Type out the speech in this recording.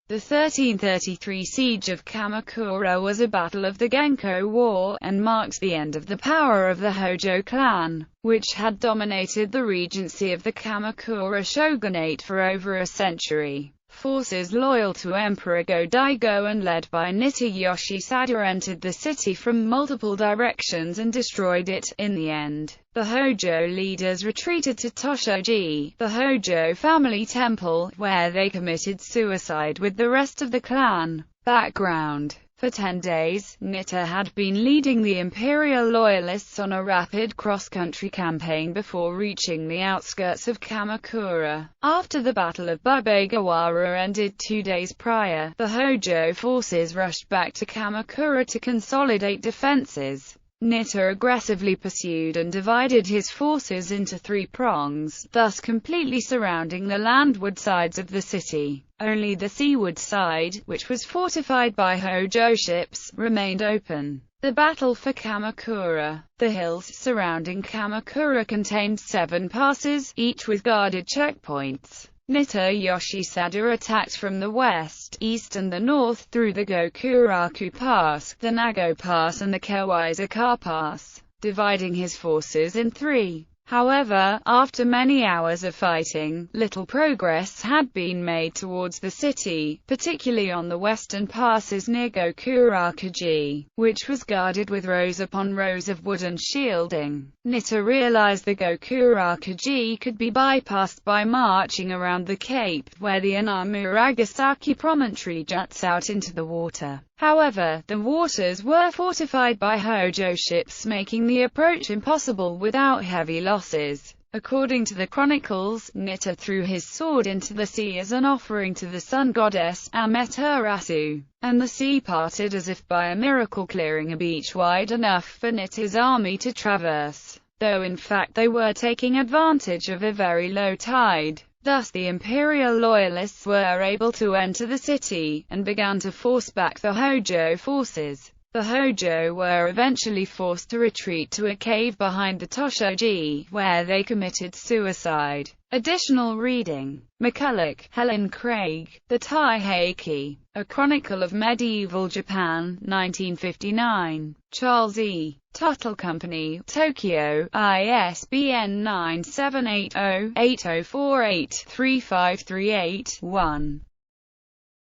The 1333 siege of Kamakura was a battle of the Genkō War, and marks the end of the power of the Hōjō clan, which had dominated the regency of the Kamakura shogunate for over a century. Forces loyal to Emperor Go-Daigo and led by Nitta Yoshisada entered the city from multiple directions and destroyed it. In the end, the Hōjō leaders retreated to Toshoji, the Hōjō family temple, where they committed suicide with the rest of the clan. Background: for 10 days, Nitta had been leading the imperial loyalists on a rapid cross-country campaign before reaching the outskirts of Kamakura. After the Battle of Genkō ended 2 days prior, the Hōjō forces rushed back to Kamakura to consolidate defenses. Nitta aggressively pursued and divided his forces into 3 prongs, thus completely surrounding the landward sides of the city. Only the seaward side, which was fortified by Hōjō ships, remained open. The battle for Kamakura. The hills surrounding Kamakura contained 7 passes, each with guarded checkpoints. Nitta Yoshisada attacked from the west, east and the north through the Gokuraku Pass, the Nago Pass and the Kawaizuka Pass, dividing his forces in 3. However, after many hours of fighting, little progress had been made towards the city, particularly on the western passes near Gokurakuji, which was guarded with rows upon rows of wooden shielding. Nitta realized the Gokurakuji could be bypassed by marching around the cape, where the Inamuragasaki promontory juts out into the water. However, the waters were fortified by Hōjō ships, making the approach impossible without heavy losses. According to the chronicles, Nitta threw his sword into the sea as an offering to the sun goddess, Amaterasu, and the sea parted as if by a miracle, clearing a beach wide enough for Nitta's army to traverse, though in fact they were taking advantage of a very low tide. Thus the imperial loyalists were able to enter the city, and began to force back the Hōjō forces. The Hōjō were eventually forced to retreat to a cave behind the Toshoji, where they committed suicide. Additional reading: McCulloch, Helen Craig, The Taiheki, A Chronicle of Medieval Japan, 1959. Charles E. Tuttle Company, Tokyo, ISBN 9780-8048-3538-1.